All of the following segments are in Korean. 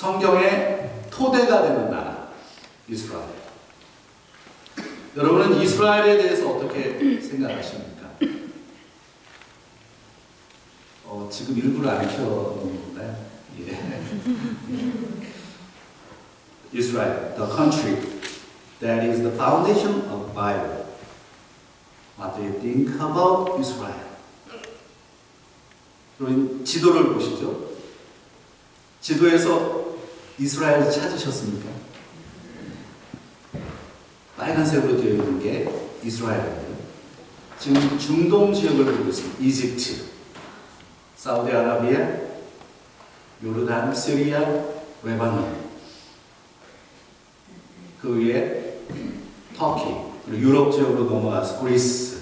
성경의 토대가 되는 나라, 이스라엘. 여러분은 이스라엘에 대해서 어떻게 생각하십니까? 지금 일부러 안 켜놓은 건가요? 예. Israel, the country that is the foundation of Bible. What do you think about Israel? 그럼 지도를 보시죠. 지도에서 이스라엘 찾으셨습니까? 빨간색으로 되어 있는 게 이스라엘이에요. 지금 중동 지역을 보고 있습니다. 이집트, 사우디아라비아, 요르단, 시리아, 레바논. 그 위에 터키, 그리고 유럽 지역으로 넘어가서 그리스.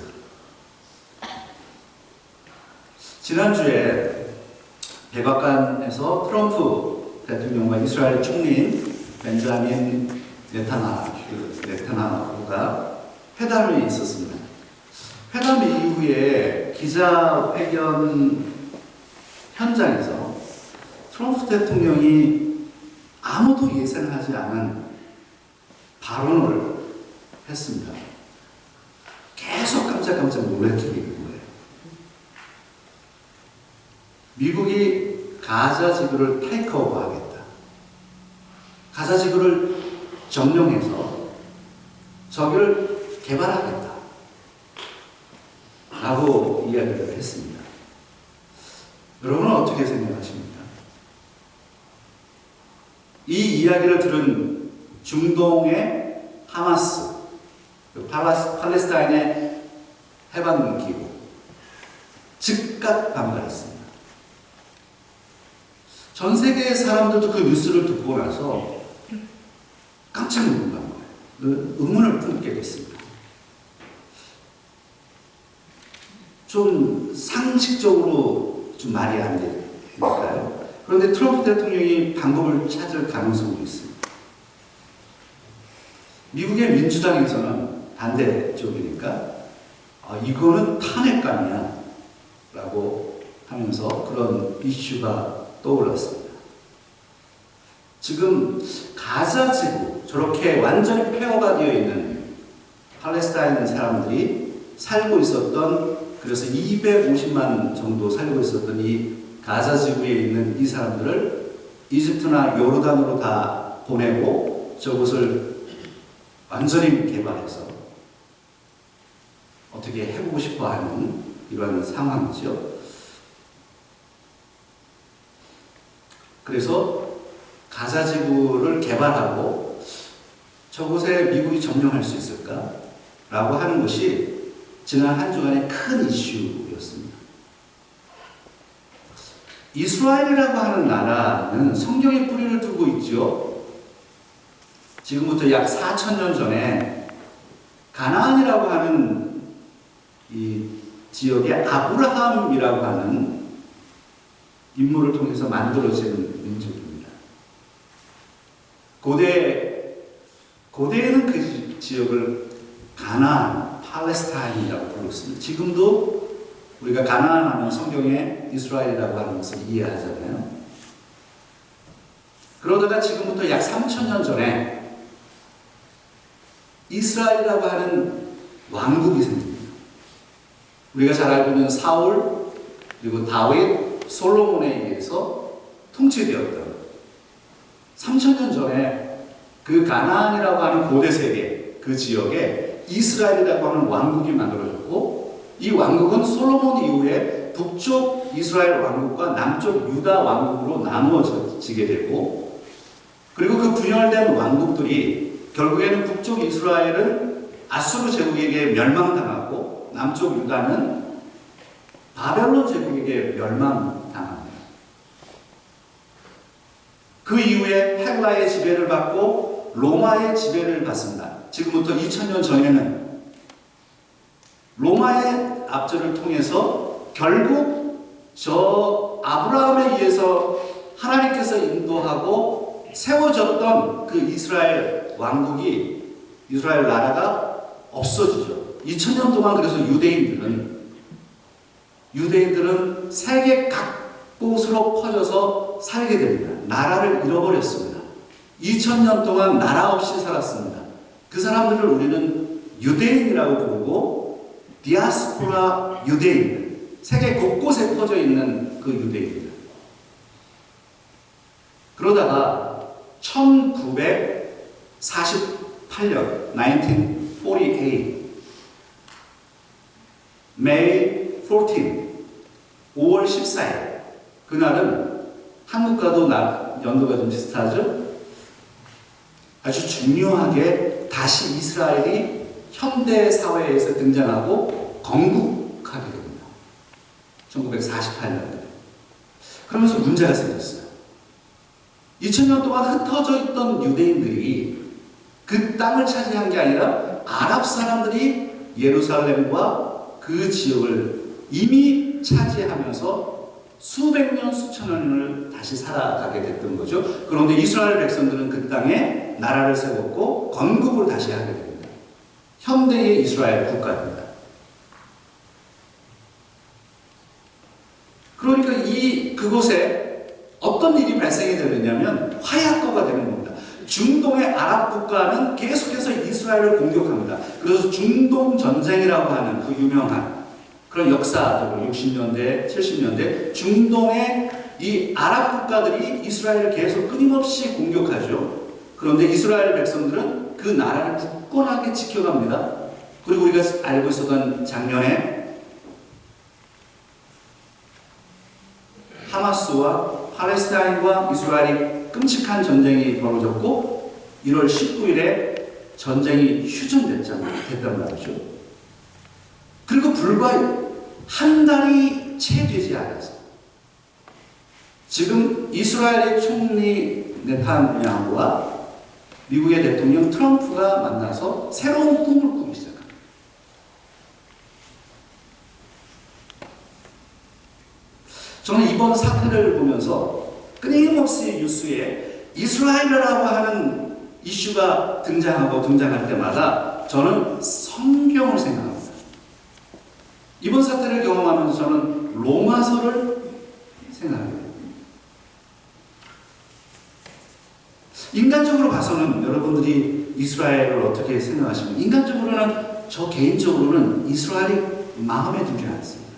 지난주에 백악관에서 트럼프 대통령과 이스라엘 총리인 벤자민 네타냐후가 회담이 있었습니다. 회담 이후에 기자회견 현장에서 트럼프 대통령이 아무도 예상하지 않은 발언을 했습니다. 계속 깜짝깜짝 놀래키고 있는 거예요. 미국이 가자 지구를 테이크오버 하겠다. 가자 지구를 점령해서 저기를 개발하겠다. 라고 이야기를 했습니다. 여러분은 어떻게 생각하십니까? 이 이야기를 들은 중동의 하마스, 팔레스타인의 해방기구 즉각 반발했습니다. 전 세계의 사람들도 그 뉴스를 듣고 나서 깜짝 놀란 거예요. 의문을 품게 됐습니다. 좀 상식적으로 좀 말이 안 되니까요. 그런데 트럼프 대통령이 방법을 찾을 가능성도 있습니다. 미국의 민주당에서는 반대쪽이니까 이거는 탄핵감이야 라고 하면서 그런 이슈가 떠올랐습니다. 지금 가자 지구, 저렇게 완전히 폐허가 되어 있는 팔레스타인 사람들이 살고 있었던, 그래서 250만 정도 살고 있었던 이 가자 지구에 있는 이 사람들을 이집트나 요르단으로 다 보내고 저곳을 완전히 개발해서 어떻게 해보고 싶어 하는 이러한 상황이죠. 그래서 가자 지구를 개발하고 저곳에 미국이 점령할 수 있을까? 라고 하는 것이 지난 한 주간의 큰 이슈였습니다. 이스라엘이라고 하는 나라는 성경에 뿌리를 두고 있죠. 지금부터 약 4,000년 전에 가나안이라고 하는 이 지역에 아브라함이라고 하는 인물을 통해서 만들어진 민족입니다. 고대에는 그 지역을 가나안, 팔레스타인이라고 불렀습니다. 지금도 우리가 가나안 하면 성경에 이스라엘이라고 하는 것을 이해하잖아요. 그러다가 지금부터 약 3,000년 전에 이스라엘이라고 하는 왕국이 생깁니다. 우리가 잘 알고 있는 사울, 그리고 다윗, 솔로몬에 의해서 통치되었던 3,000년 전에 그 가나안이라고 하는 고대 세계 그 지역에 이스라엘이라고 하는 왕국이 만들어졌고, 이 왕국은 솔로몬 이후에 북쪽 이스라엘 왕국과 남쪽 유다 왕국으로 나누어지게 되고, 그리고 그 분열된 왕국들이 결국에는 북쪽 이스라엘은 아수르 제국에게 멸망당하고 남쪽 유다는 바벨론 제국에게 멸망당합니다. 그 이후에 헬라의 지배를 받고 로마의 지배를 받습니다. 지금부터 2000년 전에는 로마의 압제를 통해서 결국 저 아브라함에 의해서 하나님께서 인도하고 세워졌던 그 이스라엘 왕국이, 이스라엘 나라가 없어지죠. 2000년 동안 그래서 유대인들은 세계 각 곳곳으로 퍼져서 살게 됩니다. 나라를 잃어버렸습니다. 2000년 동안 나라 없이 살았습니다. 그 사람들을 우리는 유대인이라고 부르고 디아스포라 유대인, 세계 곳곳에 퍼져 있는 그 유대인들. 그러다가 1948년 1948 May 14 5월 14일 그날은 한국과도 연도가 좀 비슷하죠? 아주 중요하게 다시 이스라엘이 현대 사회에서 등장하고 건국하게 됩니다. 1948년도에. 그러면서 문제가 생겼어요. 2000년 동안 흩어져 있던 유대인들이 그 땅을 차지한 게 아니라 아랍 사람들이 예루살렘과 그 지역을 이미 차지하면서 수백 년, 수천 년을 다시 살아가게 됐던 거죠. 그런데 이스라엘 백성들은 그 땅에 나라를 세웠고 건국을 다시 하게 됩니다. 현대의 이스라엘 국가입니다. 그러니까 그곳에 어떤 일이 발생이 되느냐면 화약고가 되는 겁니다. 중동의 아랍 국가는 계속해서 이스라엘을 공격합니다. 그래서 중동 전쟁이라고 하는 그 유명한 그런 역사적으로 60년대, 70년대 중동의 이 아랍 국가들이 이스라엘을 계속 끊임없이 공격하죠. 그런데 이스라엘 백성들은 그 나라를 굳건하게 지켜갑니다. 그리고 우리가 알고 있었던 작년에 하마스와 팔레스타인과 이스라엘이 끔찍한 전쟁이 벌어졌고 1월 19일에 전쟁이 휴전됐단 말이죠. 그리고 불과 한 달이 채 되지 않아서 지금 이스라엘의 총리 네타냐후와 미국의 대통령 트럼프가 만나서 새로운 꿈을 꾸기 시작합니다. 저는 이번 사태를 보면서 끊임없이 뉴스에 이스라엘이라고 하는 이슈가 등장할 때마다 저는 성경을 생각합니다. 이번 사태를 경험하면서 저는 로마서를 생각합니다. 인간적으로 봐서는 여러분들이 이스라엘을 어떻게 생각하십니까? 인간적으로는 저 개인적으로는 이스라엘이 마음에 들지 않습니다.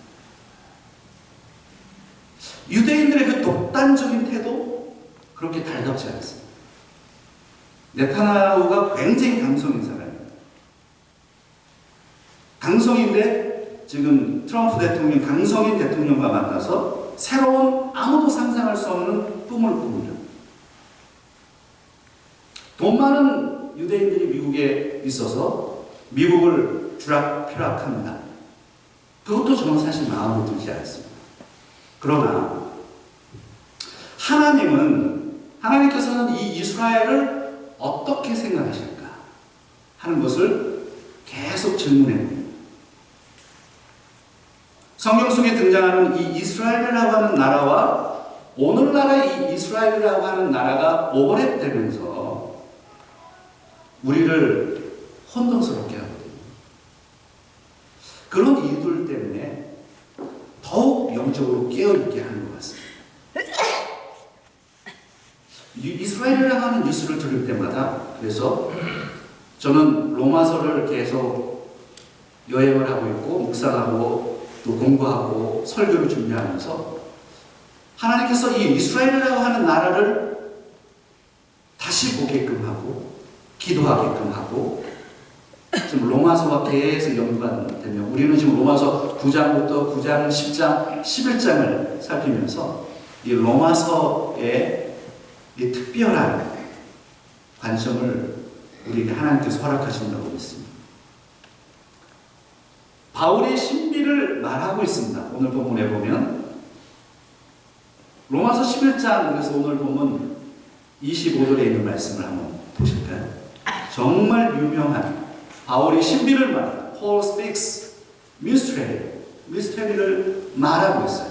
유대인들의 그 독단적인 태도 그렇게 달갑지 않습니다. 네타냐후가 굉장히 강성인 사람입니다. 강성인데 지금 트럼프 대통령, 강성인 대통령과 만나서 새로운 아무도 상상할 수 없는 꿈을 꿉니다. 돈 많은 유대인들이 미국에 있어서 미국을 주락펴락합니다. 그것도 저는 사실 마음에 들지 않습니다. 그러나 하나님께서는 이 이스라엘을 어떻게 생각하실까 하는 것을 계속 질문해 봅니다. 성경 속에 등장하는 이 이스라엘이라고 하는 나라와 오늘날의 이 이스라엘이라고 하는 나라가 오버랩되면서 우리를 혼돈스럽게 하거든요. 그런 이유들 때문에 더욱 영적으로 깨어있게 하는 것 같습니다. 이스라엘이라고 하는 뉴스를 들을 때마다 그래서 저는 로마서를 계속 여행을 하고 있고 묵상하고 또 공부하고 설교를 준비하면서 하나님께서 이 이스라엘이라고 하는 나라를 다시 보게끔 하고 기도하게끔 하고 지금 로마서와 계속 연관되며 우리는 지금 로마서 9장부터 9장, 10장, 11장을 살피면서 이 로마서의 이 특별한 관점을 우리에게 하나님께서 허락하신다고 믿습니다. 바울의 신비를 말하고 있습니다. 오늘 본문에 보면 로마서 11장 그래서 오늘 본문 25절에 있는 말씀을 한번 보실까요? 정말 유명한 바울이 신비를 말합니다. Paul speaks mystery를 말하고 있어요.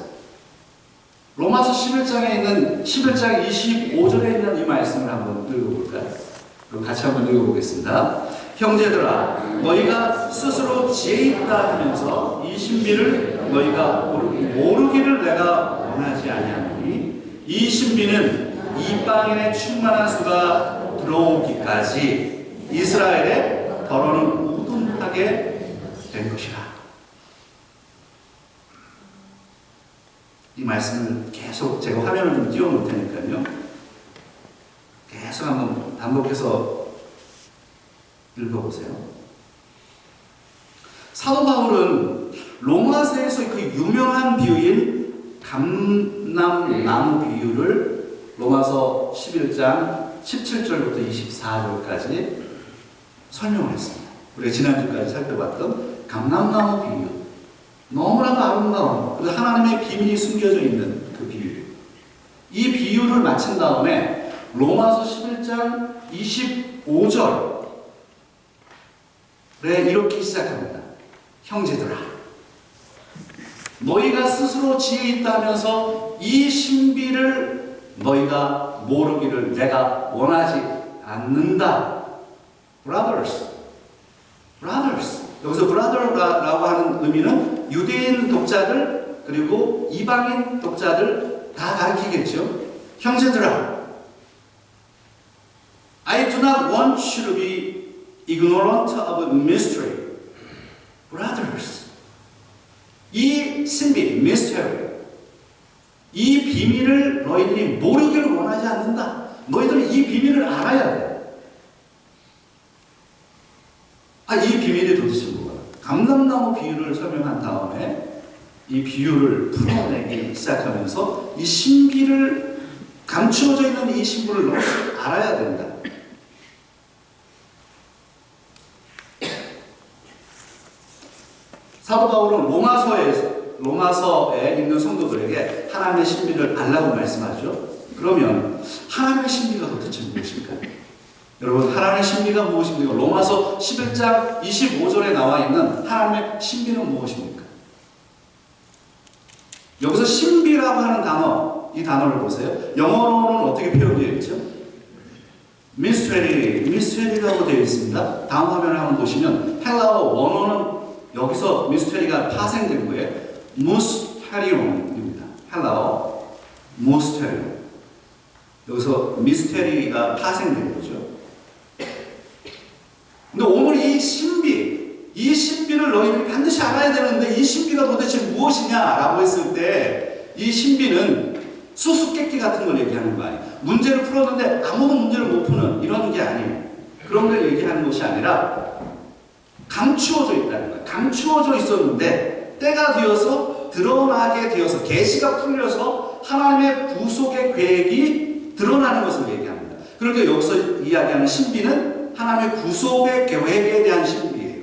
로마서 11장에 있는 11장 25절에 있는 이 말씀을 한번 읽어볼까요? 그럼 같이 한번 읽어보겠습니다. 형제들아 너희가 스스로 지혜 있다 하면서 이 신비를 너희가 모르기를 내가 원하지 아니하노니 이 신비는 이방인의 충만한 수가 들어오기까지 이스라엘의 더러는 우둔하게 된 것이라. 이 말씀을 계속 제가 화면을 좀 띄워놓을 테니까요. 계속 한번 반복해서 읽어보세요. 사도 바울은 로마서에서 그 유명한 비유인 감람나무 비유를 로마서 11장 17절부터 24절까지 설명을 했습니다. 우리가 지난주까지 살펴봤던 감람나무 비유. 너무나도 아름다운, 그리고 하나님의 비밀이 숨겨져 있는 그 비유. 이 비유를 마친 다음에 로마서 11장 25절에 이렇게 시작합니다. 형제들아, 너희가 스스로 지혜 있다면서 이 신비를 너희가 모르기를 내가 원하지 않는다. Brothers. 여기서 brother라고 하는 의미는 유대인 독자들 그리고 이방인 독자들 다 가리키겠죠. 형제들아, I do not want you to be ignorant of mystery. Brothers. 이 신비, mystery. 이 비밀을 너희들이 모르기를 원하지 않는다. 너희들은 이 비밀을 알아야 돼. 이 비밀이 도대체 뭐야? 감람나무 비유를 설명한 다음에 이 비유를 풀어내기 시작하면서 이 신비를, 감추어져 있는 이 신비를 너무 알아야 된다. 사도 바울은 로마서에 있는 성도들에게 하나님의 신비를 알라고 말씀하죠. 그러면 하나님의 신비가 도대체 무엇입니까? 여러분, 하나님의 신비가 무엇입니까? 로마서 11장 25절에 나와 있는 하나님의 신비는 무엇입니까? 여기서 신비라고 하는 단어, 이 단어를 보세요. 영어로는 어떻게 표현되어 있죠? 미스테리라고 되어 있습니다. 다음 화면을 한번 보시면 헬라어 원어는 여기서 미스테리가 파생된 거예요. 무스테리온입니다. 헬라어 무스테리온. 여기서 미스테리가 파생된 거죠. 근데 오늘 이 신비를 너희들이 반드시 알아야 되는데 이 신비가 도대체 무엇이냐라고 했을 때 이 신비는 수수께끼 같은 걸 얘기하는 거 아니에요. 문제를 풀었는데 아무도 문제를 못 푸는 이런 게 아니에요. 그런 걸 얘기하는 것이 아니라 감추어져 있다는 거예요. 감추어져 있었는데 때가 되어서 드러나게 되어서 계시가 풀려서 하나님의 구속의 계획이 드러나는 것을 얘기합니다. 그러니까 여기서 이야기하는 신비는 하나님의 구속의 계획에 대한 신비예요.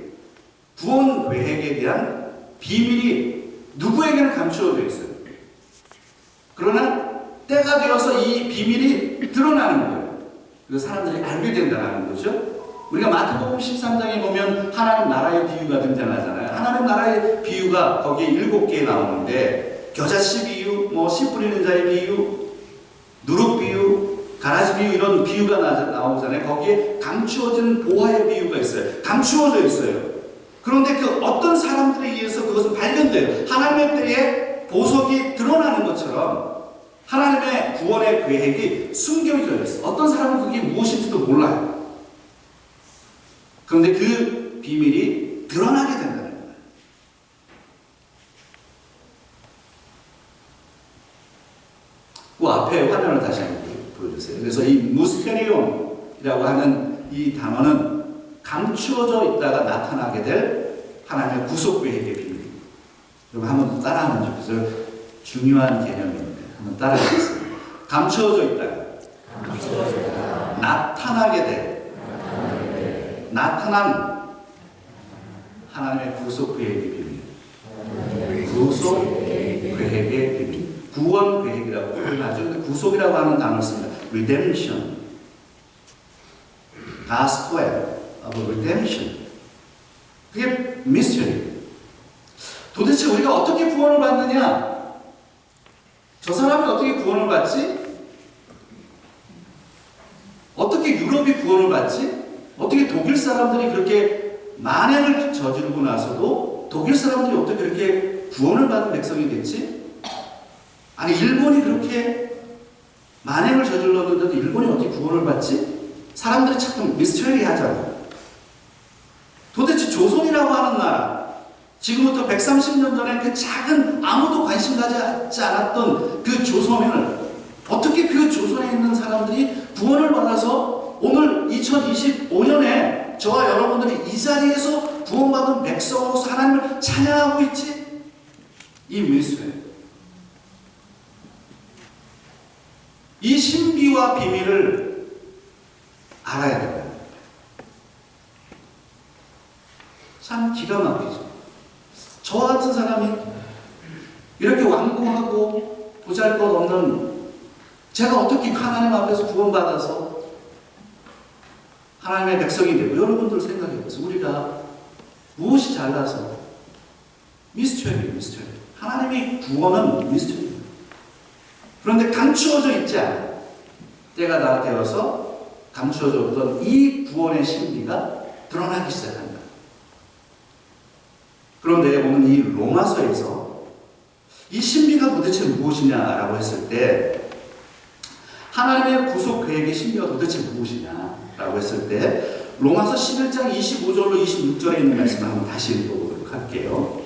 구원 계획에 대한 비밀이 누구에게는 감추어져 있어요. 그러나 때가 되어서 이 비밀이 드러나는 거예요. 그래서 사람들이 알게 된다는 거죠. 우리가 마태복음 13장에 보면 하나님 나라의 비유가 등장하잖아요. 하나님 나라의 비유가 거기에 7개 나오는데 겨자씨 비유, 씨 뿌리는 자의 비유, 누룩 비유, 가라지 비유 이런 비유가 나오잖아요. 거기에 감추어진 보화의 비유가 있어요. 감추어져 있어요. 그런데 그 어떤 사람들에 의해서 그것은 발견돼요. 하나님의 때에 보석이 드러나는 것처럼 하나님의 구원의 계획이 숨겨져 있어요. 어떤 사람은 그게 무엇인지도 몰라요. 그런데 그 비밀이 드러나게 된다는 거예요. 그 앞에 화면을 다시 한번 보여주세요. 그래서 이 무스테리온이라고 하는 이 단어는 감추어져 있다가 나타나게 될 하나님의 구속 계획의 비밀. 여러분 한번 따라하면 좋겠어요. 중요한 개념인데 한번 따라해보겠습니다. 감추어져 있다가 나타나게 될 나타난 하나님의 구속 계획의 비밀. 구속 계획의 비밀. 구원 계획이라고 표현하죠. 근데 구속이라고 하는 단어를 씁니다. redemption. gospel of redemption. 그게 미스터리. 도대체 우리가 어떻게 구원을 받느냐? 저 사람이 어떻게 구원을 받지? 어떻게 유럽이 구원을 받지? 어떻게 독일 사람들이 그렇게 만행을 저지르고 나서도 독일 사람들이 어떻게 그렇게 구원을 받은 백성이 됐지? 아니, 일본이 그렇게 만행을 저질렀는데도 일본이 어떻게 구원을 받지? 사람들이 자꾸 미스터리 하잖아. 도대체 조선이라고 하는 나라, 지금부터 130년 전에 그 작은 아무도 관심 가지지 않았던 그 조선을 어떻게 그 조선에 있는 사람들이 구원을 받아서 오늘 2025년에 저와 여러분들이 이 자리에서 구원받은 백성으로서 하나님을 찬양하고 있지? 이 미스터리. 이 신비와 비밀을 알아야 된다. 참 기가 막히죠. 저와 같은 사람이 이렇게 완고하고 보잘것없는 제가 어떻게 하나님 앞에서 구원받아서 하나님의 백성이 되고, 여러분들 생각해보세요. 우리가 무엇이 잘나서 미스터리. 하나님의 구원은 미스터리. 그런데 감추어져 있지 않아요. 때가 다 되어서 감추어졌던 이 구원의 신비가 드러나기 시작한다. 그런데 오늘 이 로마서에서 이 신비가 도대체 무엇이냐라고 했을 때, 하나님의 구속 계획의 신비가 도대체 무엇이냐라고 했을 때, 로마서 11장 25절로 26절에 있는 말씀을 한번 다시 읽어보도록 할게요.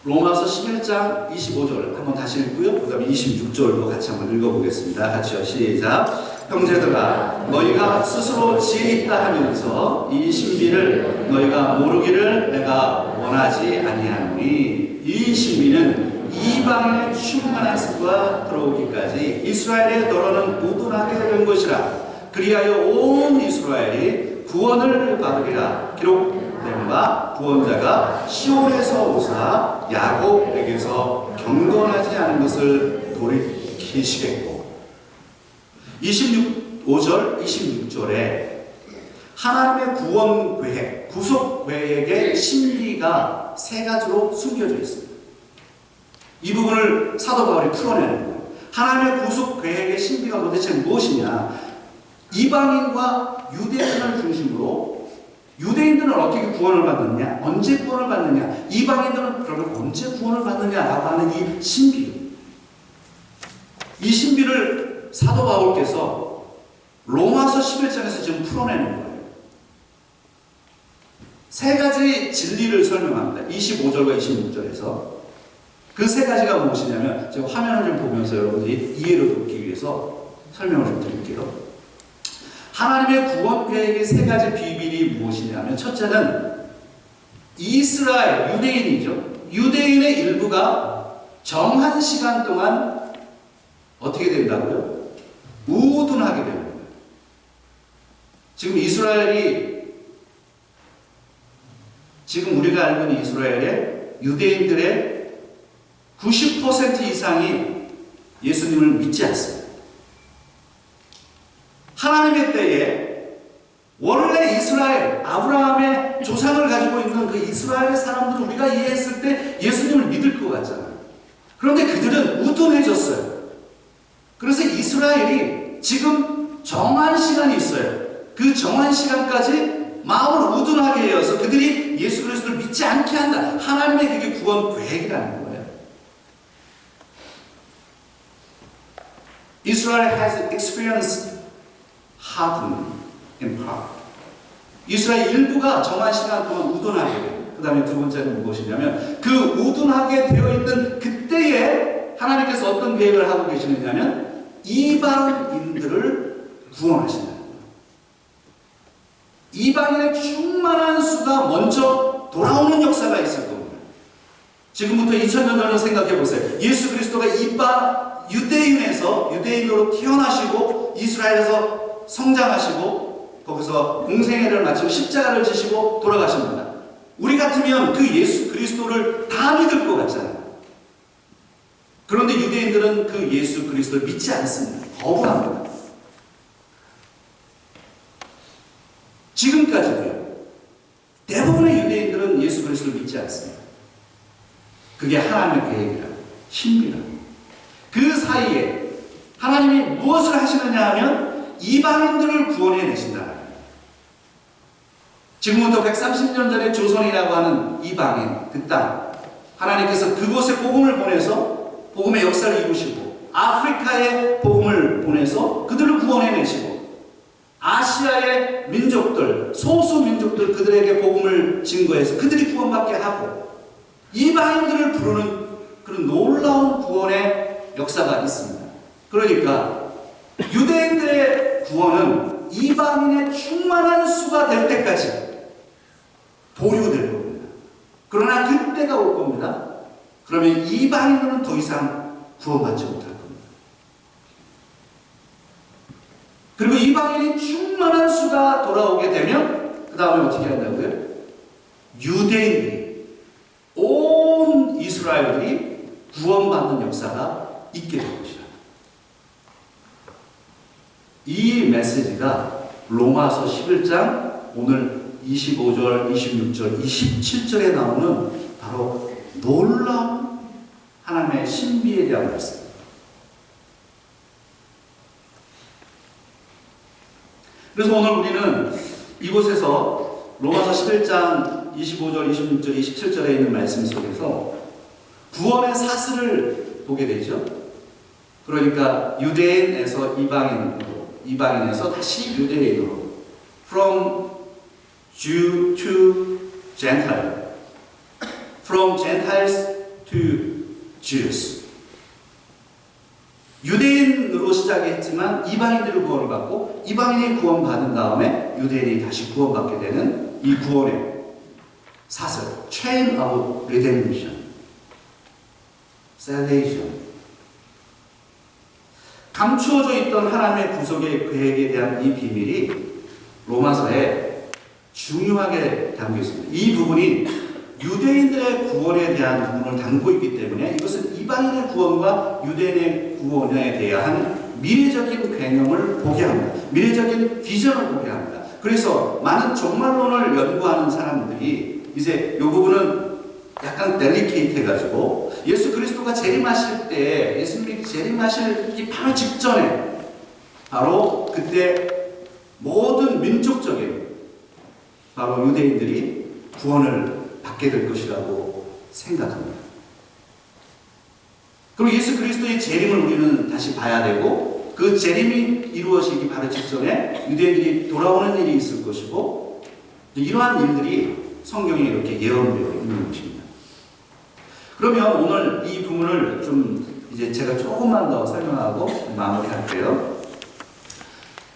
로마서 11장 25절 한번 다시 읽고요. 그 다음에 26절도 같이 한번 읽어보겠습니다. 같이요. 시작. 형제들아, 너희가 스스로 지혜 있다 하면서 이 신비를 너희가 모르기를 내가 원하지 아니하노니, 이 신비는 이방인의 충만한 수가 들어오기까지 이스라엘의 너로는 우둔하게 된 것이라. 그리하여 온 이스라엘이 구원을 받으리라. 기록된 바 구원자가 시온에서 오사 야곱에게서 경건하지 않은 것을 돌이키시겠고. 25절, 26절에 하나님의 구원 계획, 구속 계획의 신비가 세 가지로 숨겨져 있습니다. 이 부분을 사도 바울이 풀어내는 거예요. 하나님의 구속 계획의 신비가 도대체 무엇이냐? 이방인과 유대인을 중심으로, 유대인들은 어떻게 구원을 받느냐? 언제 구원을 받느냐? 이방인들은 그러면 언제 구원을 받느냐라고 하는 이 신비. 이 신비를 사도 바울께서 로마서 11장에서 지금 풀어내는 거예요. 세 가지 진리를 설명합니다. 25절과 26절에서. 그 세 가지가 무엇이냐면, 제가 화면을 좀 보면서 여러분들이 이해를 돕기 위해서 설명을 좀 드릴게요. 하나님의 구원 계획의 세 가지 비밀이 무엇이냐면, 첫째는 이스라엘, 유대인이죠. 유대인의 일부가 정한 시간 동안 어떻게 된다고요? 우둔하게 됩니다. 지금 이스라엘이, 지금 우리가 알고 있는 이스라엘의 유대인들의 90% 이상이 예수님을 믿지 않습니다. 하나님의 때에 원래 이스라엘, 아브라함의 조상을 가지고 있는 그 이스라엘의 사람들을 우리가 이해했을 때 예수님을 믿을 것 같잖아요. 그런데 그들은 우둔해졌어요. 그래서 이스라엘이 지금 정한 시간이 있어요. 그 정한 시간까지 마음을 우둔하게 해서 그들이 예수 그리스도를 믿지 않게 한다. 하나님의 그게 구원 계획이라는 거예요. Israel has experienced hardening in part. 이스라엘 일부가 정한 시간 동안 우둔하게 돼요. 그 다음에 두 번째는 무엇이냐면, 그 우둔하게 되어 있는 그때에 하나님께서 어떤 계획을 하고 계시느냐면, 이방인들을 구원하신다. 이방인의 충만한 수가 먼저 돌아오는 역사가 있을 겁니다. 지금부터 2000년 전을 생각해 보세요. 예수 그리스도가 유대인으로 태어나시고 이스라엘에서 성장하시고 거기서 공생애를 마치고 십자가를 지시고 돌아가십니다. 우리 같으면 그 예수 그리스도를 다 믿을 것 같잖아요. 그런데 유대인들은 그 예수 그리스도를 믿지 않습니다. 거부합니다. 지금까지도요. 대부분의 유대인들은 예수 그리스도를 믿지 않습니다. 그게 하나님의 계획이라, 신비라. 그 사이에 하나님이 무엇을 하시느냐 하면 이방인들을 구원해 내신다. 지금부터 130년 전에 조선이라고 하는 이방인, 그 땅, 하나님께서 그곳에 복음을 보내서 복음의 역사를 이루시고, 아프리카에 복음을 보내서 그들을 구원해내시고, 아시아의 민족들, 소수 민족들 그들에게 복음을 증거해서 그들이 구원받게 하고, 이방인들을 부르는 그런 놀라운 구원의 역사가 있습니다. 그러니까 유대인들의 구원은 이방인의 충만한 수가 될 때까지 보류될 겁니다. 그러나 그때가 올 겁니다. 그러면 이방인들은 더 이상 구원받지 못할 겁니다. 그리고 이방인이 충만한 수가 돌아오게 되면 그 다음에 어떻게 한다고요? 유대인들이, 온 이스라엘이 구원받는 역사가 있게 될 것이다. 이 메시지가 로마서 11장 오늘 25절, 26절, 27절에 나오는 바로 놀라운 하나님의 신비에 대한 말씀입니다. 그래서 오늘 우리는 이곳에서 로마서 11장 25절, 26절, 27절에 있는 말씀 속에서 구원의 사슬을 보게 되죠. 그러니까 유대인에서 이방인으로, 이방인에서 다시 유대인으로, from Jew to Gentile, from Gentiles to Jews. 유대인으로 시작했지만 이방인들이 구원을 받고, 이방인이 구원받은 다음에 유대인이 다시 구원받게 되는 이 구원의 사슬, chain of redemption, salvation. 감추어져 있던 하나님의 구속의 계획에 대한 이 비밀이 로마서에 중요하게 담겨 있습니다. 이 부분이 유대인들의 구원에 대한 부분을 담고 있기 때문에 이것은 이방인의 구원과 유대인의 구원에 대한 미래적인 개념을 보게 합니다. 미래적인 비전을 보게 합니다. 그래서 많은 종말론을 연구하는 사람들이 이제 이 부분은 약간 델리케이트해가지고 예수 그리스도가 재림하실 때, 예수님이 재림하시기 바로 직전에, 바로 그때 모든 민족적인 바로 유대인들이 구원을 받게 될 것이라고 생각합니다. 그럼 예수 그리스도의 재림을 우리는 다시 봐야 되고, 그 재림이 이루어지기 바로 직전에 유대인들이 돌아오는 일이 있을 것이고, 이러한 일들이 성경에 이렇게 예언되어 있는 것입니다. 그러면 오늘 이 부분을 좀 이제 제가 조금만 더 설명하고 마무리할게요.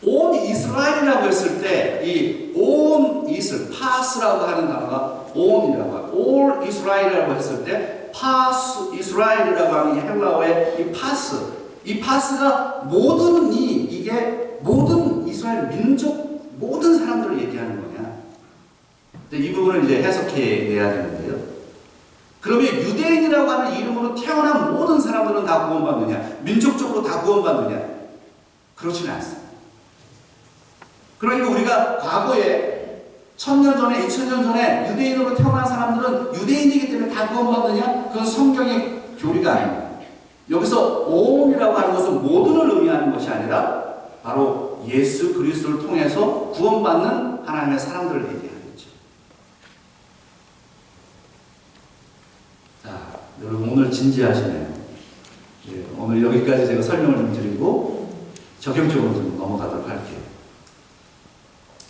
온 이스라엘이라고 했을 때 이 온 이스라엘, 파스라고 하는 단어가 온이라고 하고, 올 이스라엘이라고 했을 때 파스 이스라엘이라고 하는 이 헬라어의 이 파스가 모든 이게 모든 이스라엘 민족 모든 사람들을 얘기하는 거냐? 이 부분을 이제 해석해내야 되는데요. 그러면 유대인이라고 하는 이름으로 태어난 모든 사람들은 다 구원받느냐? 민족적으로 다 구원받느냐? 그렇지는 않습니다. 그러니까 우리가 과거에 1000년 전에, 2000년 전에 유대인으로 태어난 사람들은 유대인이기 때문에 다 구원받느냐? 그건 성경의 교리가 아닙니다. 여기서 온이라고 하는 것은 모든을 의미하는 것이 아니라 바로 예수 그리스도를 통해서 구원받는 하나님의 사람들을 얘기하겠죠. 자, 여러분 오늘 진지하시네요. 네, 오늘 여기까지 제가 설명을 좀 드리고 적용적으로 좀 넘어가도록 할게요.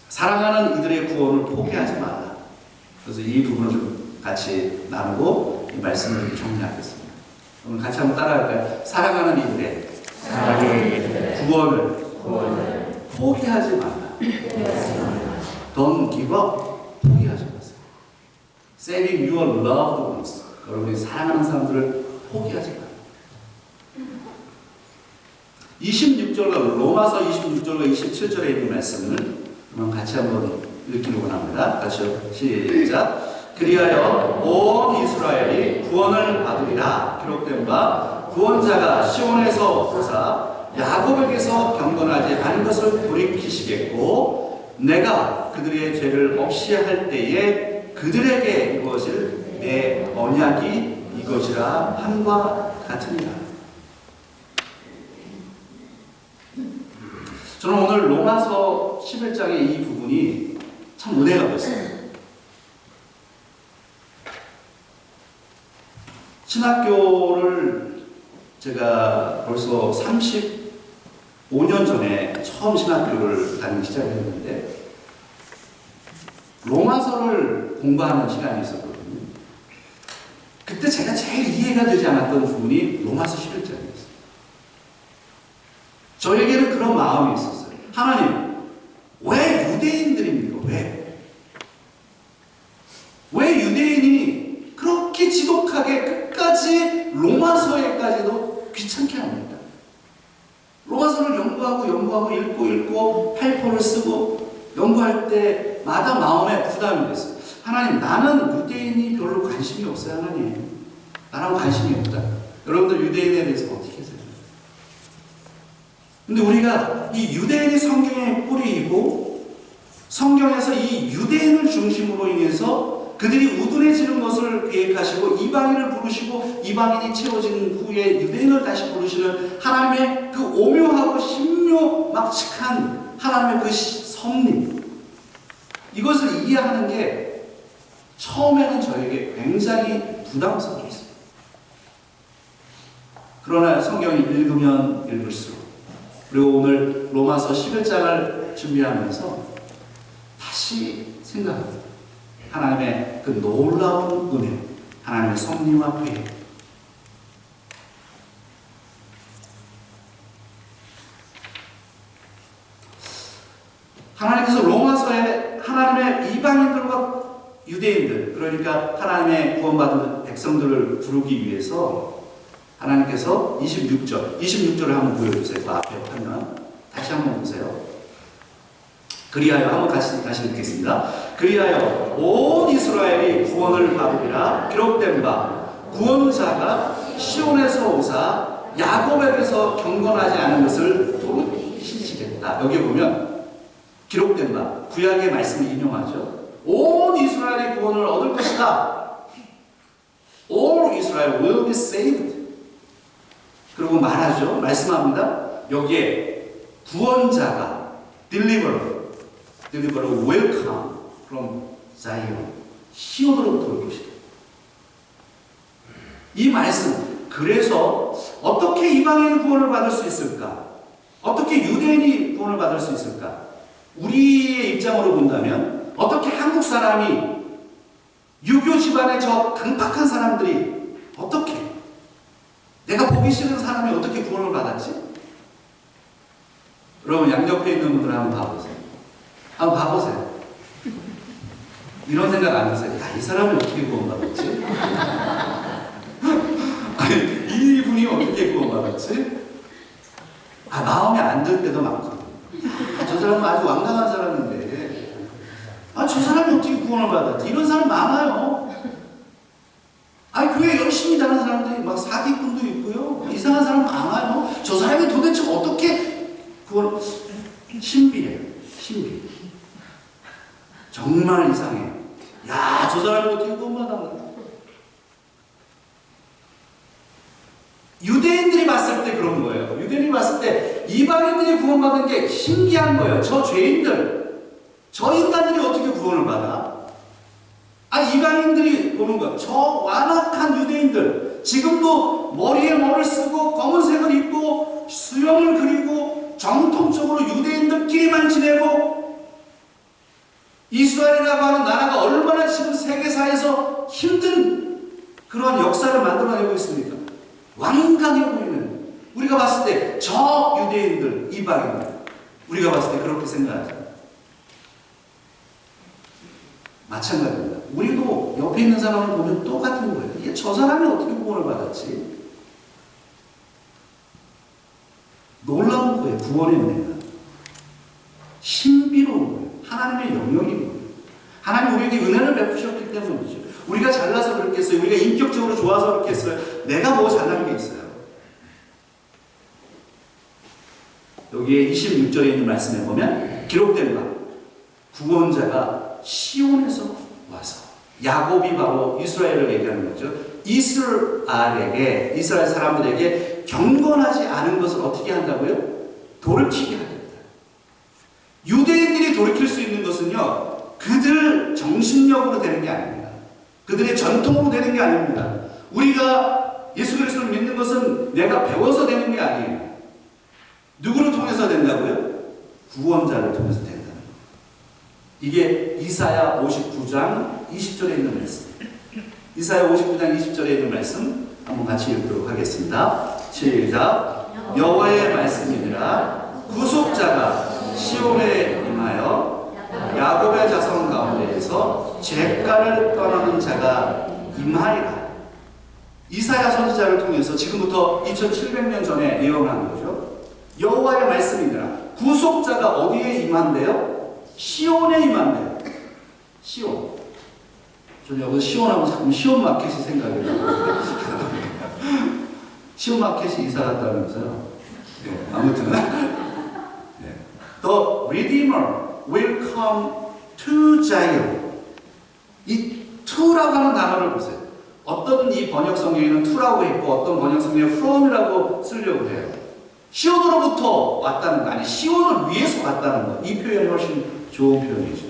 사랑하는 이들의 구원을 포기하지 말라. 그래서 이 부분을 좀 같이 나누고 이 말씀을 좀 정리하겠습니다. 오늘 같이 한번 따라할까요? 사랑하는 이들의 구원을 포기하지 말라. Don't give up. 포기하지 마세요. Saving your loved ones. 여러분이 사랑하는 사람들을 포기하지 말라. 26절과 로마서 26절과 27절에 있는 말씀을 같이 한번 읽기로 합니다. 같이요. 시작. 그리하여 온 이스라엘이 구원을 받으리라 기록된 바 구원자가 시온에서 보사 야곱에게서 경건하지 않은 것을 돌이키시겠고 내가 그들의 죄를 없이 할 때에 그들에게 이루어질 내 언약이 이것이라 함과 같으니라. 저는 오늘 로마서 11장의 이 부분이 참 은혜가 됐어요. 신학교를 제가 벌써 35년 전에 처음 신학교를 다니기 시작했는데 로마서를 공부하는 시간이 있었거든요. 그때 제가 제일 이해가 되지 않았던 부분이 로마서 11장이었어요. 저에게는 그런 마음이 있었어요. 하나님, 왜 유대인들입니까? 왜 유대인이 그렇게 지독하게 끝까지 로마서에까지도 귀찮게 합니다. 로마서를 연구하고 읽고 팔포를 쓰고 연구할 때마다 마음에 부담이 됐어요. 하나님, 나는 유대인이 별로 관심이 없어요. 하나님, 나랑 관심이 없다. 여러분들 유대인에 대해서 어떻게 생각해요? 근데 우리가 이 유대인이 성경의 뿌리이고 성경에서 이 유대인을 중심으로 인해서 그들이 우둔해지는 것을 계획하시고 이방인을 부르시고 이방인이 채워진 후에 유대인을 다시 부르시는 하나님의 그 오묘하고 신묘막측한 하나님의 그 섭리, 이것을 이해하는 게 처음에는 저에게 굉장히 부담스러웠어요. 그러나 성경을 읽으면 읽을수록, 그리고 오늘 로마서 11장을 준비하면서 다시 생각합니다. 하나님의 그 놀라운 은혜, 하나님의 섭리와 계획. 하나님께서 로마서에 하나님의 이방인들과 유대인들, 그러니까 하나님의 구원받은 백성들을 부르기 위해서 하나님께서 26절을 한번 보여주세요. 그 앞에 화면 다시 한번 보세요. 그리하여 한번 다시 읽겠습니다. 그리하여 온 이스라엘이 구원을 받으리라 기록된 바 구원자가 시온에서 오사 야곱에게서 경건하지 않은 것을 돌이키시겠다. 여기 보면 기록된 바, 구약의 말씀을 인용하죠. 온 이스라엘이 구원을 얻을 것이다. All Israel will be saved. 그리고 말하죠. 말씀합니다. 여기에 구원자가 deliverer will come from Zion. 시온으로부터 올 것이다. 이 말씀, 그래서 어떻게 이방인이 구원을 받을 수 있을까? 어떻게 유대인이 구원을 받을 수 있을까? 우리의 입장으로 본다면 어떻게 한국 사람이 유교 집안의 저 강팍한 사람들이 어떻게, 내가 보기 싫은 사람이 어떻게 구원을 받았지? 여러분 양옆에 있는 분들 한번 봐보세요. 한번 봐보세요. 이런 생각 안 드세요? 야, 이 사람이 어떻게 구원받았지? 아니, 이분이 어떻게 구원받았지? 마음에 안 들 때도 많거든요. 저 사람은 아주 완강한 사람인데 저 사람이 어떻게 구원을 받았지? 이런 사람 많아요. 교회 열심히 다니는 사람들이 막 사기꾼도 있고요. 이상한 사람 많아요. 저 사람이 도대체 어떻게 구원, 신비해요. 신비. 정말 이상해요. 야, 저 사람이 어떻게 구원받았나? 유대인들이 봤을 때 그런 거예요. 유대인이 봤을 때 이방인들이 구원받은 게 신기한 거예요. 저 죄인들, 저 인간들이 어떻게 구원을 받아? 이방인들이 보는 거예요. 저 완악한 유대인들, 지금도 머리에 뭐를 쓰고 검은색을 입고 수염을 그리고 정통적으로 유대인들끼리만 지내고 이스라엘이라고 하는 나라가 얼마나 지금 세계사에서 힘든 그런 역사를 만들어내고 있습니까? 완강해 보이는, 우리가 봤을 때 저 유대인들, 이방인들, 우리가 봤을 때 그렇게 생각하죠. 마찬가지입니다. 우리도 옆에 있는 사람을 보면 똑같은 거예요. 이게 저 사람이 어떻게 구원을 받았지? 놀라운 거예요. 구원의 은혜가 신비로운 거예요. 하나님의 영역인 거예요. 하나님 우리에게 은혜를 베푸셨기 때문이죠. 우리가 잘나서 그렇겠어요? 우리가 인격적으로 좋아서 그렇겠어요? 내가 뭐 잘난 게 있어요? 여기에 26절에 있는 말씀에 보면 기록된 바 구원자가 시온에서 와서, 야곱이 바로 이스라엘을 얘기하는 거죠. 이스라엘 사람들에게 경건하지 않은 것을 어떻게 한다고요? 돌이키게 하겠다. 유대인들이 돌이킬 수 있는 것은요, 그들 정신력으로 되는 게 아닙니다. 그들의 전통으로 되는 게 아닙니다. 우리가 예수 그리스도를 믿는 것은 내가 배워서 되는 게 아니에요. 누구를 통해서 된다고요? 구원자를 통해서 된다는 거예요. 이게 이사야 59장 20절에 있는 말씀. 이사야 59장 20절에 있는 말씀 한번 같이 읽도록 하겠습니다. 시작. 여호와의 말씀이니라. 구속자가 시온에 임하여 야곱의 자손 가운데에서 죄가를 떠나는 자가 임하리라. 이사야 선지자를 통해서 지금부터 2700년 전에 예언한 거죠. 여호와의 말씀이니라. 구속자가 어디에 임한대요? 시온에 임한대요. 시온. 저는 여기 시온하면 자꾸 시온마켓이 생각이 나요. 시온마켓이 이사 갔다면서요. 네, 아무튼 네. The Redeemer will come to Zion. 이 to라고 하는 단어를 보세요. 어떤 이 번역 성경에는 to라고 있고 어떤 번역 성경에 from이라고 쓰려고 해요. 시온으로부터 왔다는 거, 아니 시온을 위해서 왔다는 거. 이 표현이 훨씬 좋은 표현이죠.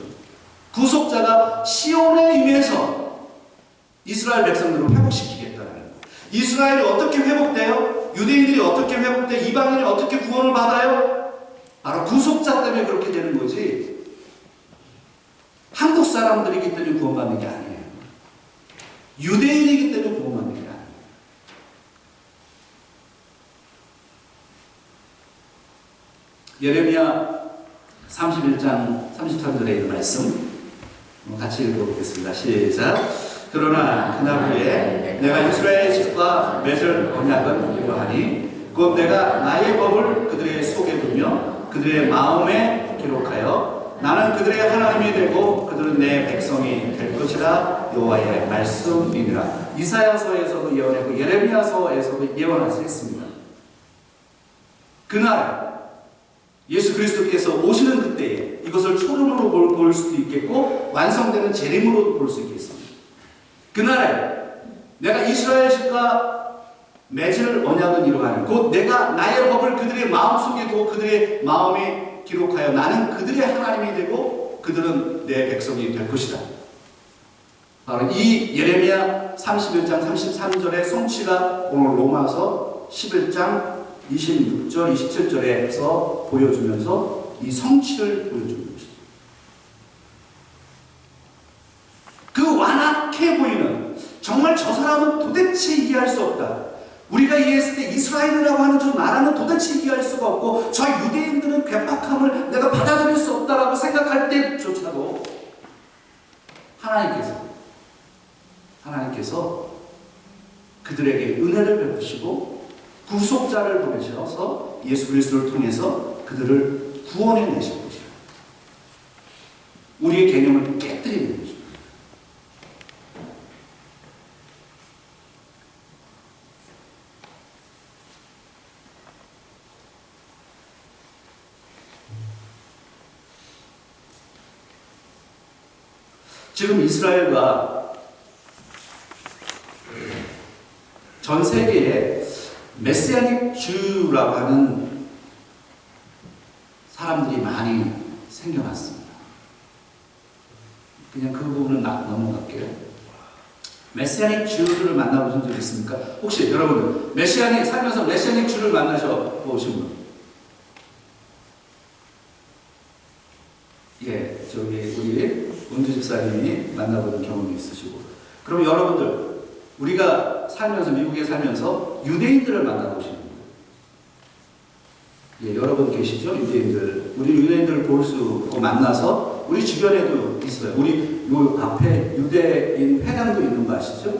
구속자가 시온에 임해서 이스라엘 백성들을 회복시키겠다는 거. 이스라엘이 어떻게 회복돼요? 유대인들이 어떻게 회복돼? 이방인이 어떻게 구원을 받아요? 바로 구속자 때문에 그렇게 되는 거지, 한국 사람들이기 때문에 구원받는 게 아니에요. 유대인이기 때문에 구원받는 게 아니에요. 예레미야 31장 33절에 있는 말씀 같이 읽어보겠습니다. 시작. 그러나 그날 후에 내가 이스라엘 집과 맺을 언약은 이러하니 곧 내가 나의 법을 그들의 속에 두며 그들의 마음에 기록하여 나는 그들의 하나님이 되고 그들은 내 백성이 될 것이라. 여호와의 말씀이니라. 이사야서에서도 예언했고 예레미야서에서도 예언했습니다. 그날 예수 그리스도께서 오시는 그때에 이것을 초림으로 볼 수도 있겠고 완성되는 재림으로 볼 수 있겠습니다. 그날에 내가 이스라엘 집과 맺을 언약은 이러하니 곧 내가 나의 법을 그들의 마음속에 두고 그들의 마음에 기록하여 나는 그들의 하나님이 되고 그들은 내 백성이 될 것이다. 바로 이 예레미야 31장 33절의 성취가 오늘 로마서 11장 26절, 27절에서 보여주면서 이 성취를 보여주는 것이죠. 그 완악해 보이는, 정말 저 사람은 도대체 이해할 수 없다. 우리가 이해했을 때 이스라엘이라고 하는 저 나라는 도대체 이해할 수가 없고 저 유대인들은 괴팍함을 내가 받아들일 수 없다라고 생각할 때조차도 하나님께서 그들에게 은혜를 베푸시고 구속자를 보내셔서 예수 그리스도를 통해서 그들을 구원해 내실 것이다. 우리의 개념을 깨뜨리는 것입니다. 지금 이스라엘과 전 세계에 메시아닉 주라고 하는 사람들이 많이 생겨났습니다. 그냥 그 부분은 넘어갈게요. 메시아닉 주를 만나보신 적 있습니까? 혹시 여러분 살면서 메시아닉 주를 만나셔 보신 분? 예, 저기 우리 은주 집사님이 만나보는 경험이 있으시고, 그럼 여러분들 우리가 살면서 미국에 살면서 유대인들을 만나보시는 거예요. 예, 여러분 계시죠? 유대인들. 우리 유대인들을 볼 수 있고 만나서 우리 주변에도 있어요. 우리 요 앞에 유대인 회당도 있는 거 아시죠?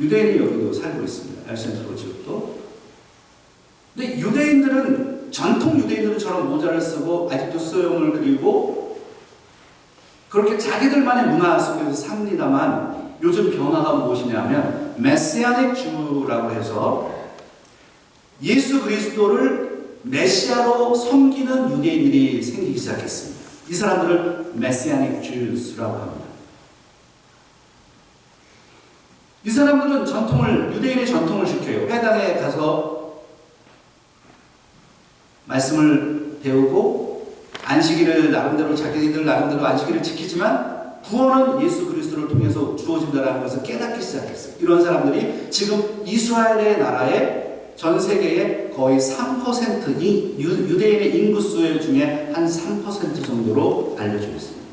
유대인이 여기도 살고 있습니다. 엘센트로 지역도. 근데 유대인들은 전통 유대인들처럼 모자를 쓰고 아직도 수염을 그리고 그렇게 자기들만의 문화 속에서 삽니다만, 요즘 변화가 무엇이냐면 메시아닉 주라고 해서 예수 그리스도를 메시아로 섬기는 유대인들이 생기기 시작했습니다. 이 사람들을 메시아닉 주스라고 합니다. 이 사람들은 유대인의 전통을 지켜요. 회당에 가서 말씀을 배우고 안식일을 나름대로 자기들 나름대로 안식일을 지키지만 구원은 예수 그리스도를 통해서 주어진다는 것을 깨닫기 시작했어요. 이런 사람들이 지금 이스라엘의 나라의 전 세계의 거의 3%, 유대인의 인구수 중에 한 3% 정도로 알려져 있습니다.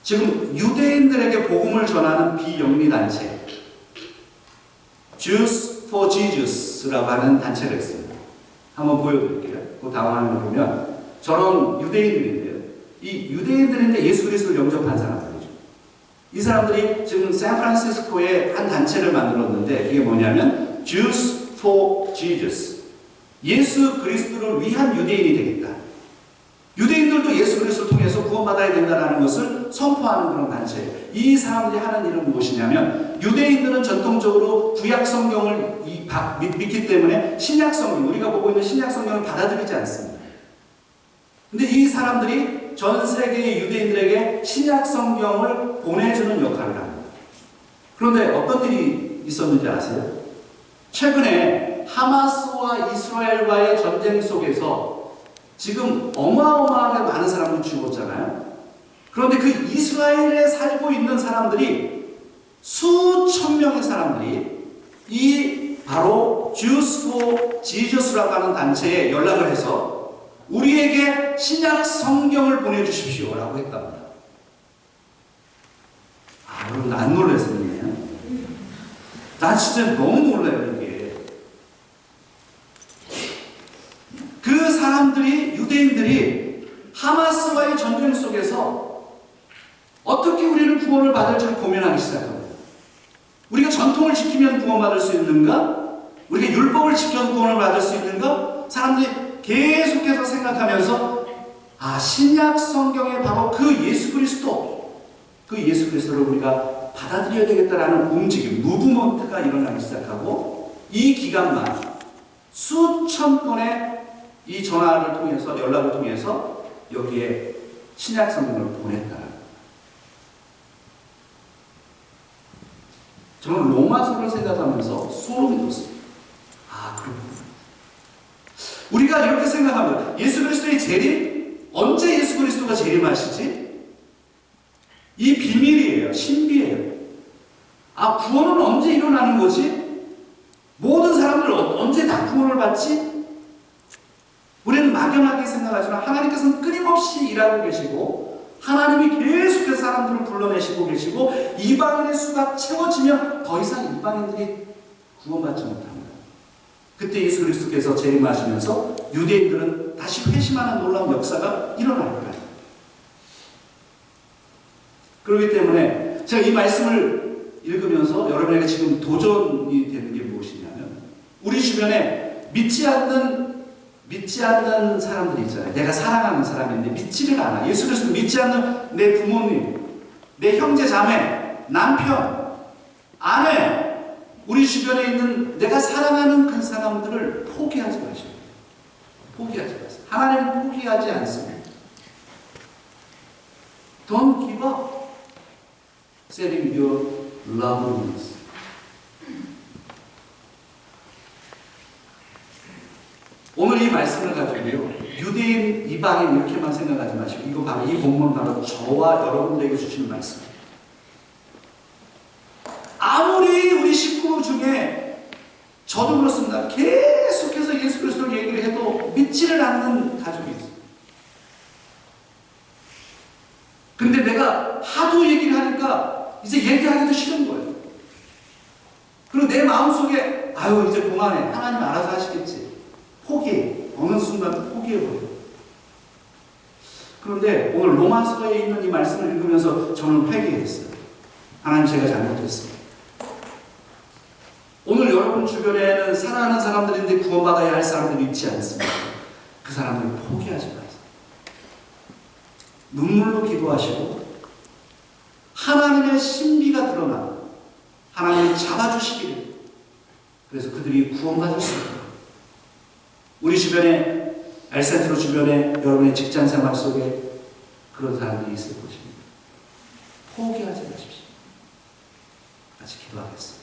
지금 유대인들에게 복음을 전하는 비영리 단체 Jews for Jesus라고 하는 단체가 있습니다. 한번 보여드릴게요. 그 다음 화면을 보면 저런 유대인들인데요. 이 유대인들인데 예수 그리스도를 영접한 사람들이죠. 이 사람들이 지금 샌프란시스코에 한 단체를 만들었는데 그게 뭐냐면 Jews for Jesus. 예수 그리스도를 위한 유대인이 되겠다. 유대인들도 예수 그리스도를 통해서 구원받아야 된다는 것을 선포하는 그런 단체예요. 이 사람들이 하는 일은 무엇이냐면 유대인들은 전통적으로 구약 성경을 믿기 때문에 신약 성경, 우리가 보고 있는 신약 성경을 받아들이지 않습니다. 근데 이 사람들이 전 세계의 유대인들에게 신약 성경을 보내주는 역할을 합니다. 그런데 어떤 일이 있었는지 아세요? 최근에 하마스와 이스라엘과의 전쟁 속에서 지금 어마어마하게 많은 사람들이 죽었잖아요. 그런데 그 이스라엘에 살고 있는 사람들이 수천 명의 사람들이 이 바로 Jews for Jesus라고 하는 단체에 연락을 해서 우리에게 신약 성경을 보내주십시오 라고 했답니다. 여러분 안 놀랐습니까? 나 진짜 너무 놀라요. 이게 그 사람들이 유대인들이 하마스와의 전쟁 속에서 어떻게 우리는 구원을 받을지를 고민하기 시작합니다. 우리가 전통을 지키면 구원받을 수 있는가? 우리가 율법을 지켜서 구원을 받을 수 있는가? 사람들이 계속해서 생각하면서 신약 성경에 바로 그 예수 그리스도를 우리가 받아들여야 되겠다라는 움직임, 무브먼트가 일어나기 시작하고 이 기간만 수천 건의 이 전화를 통해서 연락을 통해서 여기에 신약 성경을 보냈다. 저는 로마서를 생각하면서 소름이 돋습니다. 그렇구나. 우리가 이렇게 생각합니다. 예수 그리스도의 재림? 언제 예수 그리스도가 재림하시지? 이 비밀이에요. 신비예요. 구원은 언제 일어나는 거지? 모든 사람들 언제 다 구원을 받지? 우리는 막연하게 생각하지만 하나님께서는 끊임없이 일하고 계시고 하나님이 계속해서 사람들을 불러내시고 계시고 이방인의 수가 채워지면 더 이상 이방인들이 구원받지 못합니다. 그때 예수 그리스도께서 재림하시면서 유대인들은 다시 회심하는 놀라운 역사가 일어날 거예요. 그렇기 때문에 제가 이 말씀을 읽으면서 여러분에게 지금 도전이 되는 게 무엇이냐면 우리 주변에 믿지 않는 사람들이 있잖아요. 내가 사랑하는 사람인데 믿지를 않아. 예수 그리스도 믿지 않는 내 부모님, 내 형제 자매, 남편, 아내, 우리 주변에 있는 내가 사랑하는 그 사람들을 포기하지 마시고 포기하지 마세요. 하나님은 포기하지 않습니다. Don't give up setting your loved ones. 오늘 이 말씀을 가지고요, 유대인, 이방인 이렇게만 생각하지 마시고 이거 바로 이 본문은 바로 저와 여러분들에게 주시는 말씀입니다. 아무리 우리 식구 중에 저도 그렇습니다. 계속해서 예수 그리스도를 얘기를 해도 믿지를 않는 가족이 있어요. 근데 내가 하도 얘기를 하니까 이제 얘기하기도 싫은 거예요. 그리고 내 마음속에 이제 그만해. 하나님 알아서 하시겠지. 포기해. 어느 순간 포기해버려요. 그런데 오늘 로마서에 있는 이 말씀을 읽으면서 저는 회개했어요. 하나님 제가 잘못했어요. 오늘 여러분 주변에는 사랑하는 사람들인데 구원받아야 할 사람들이 있지 않습니까? 그 사람들을 포기하지 마세요. 눈물로 기도하시고 하나님의 신비가 드러나 하나님이 잡아주시기를, 그래서 그들이 구원받을 수 있도록 우리 주변에 엘센트로 주변에 여러분의 직장 생활 속에 그런 사람들이 있을 것입니다. 포기하지 마십시오. 같이 기도하겠습니다.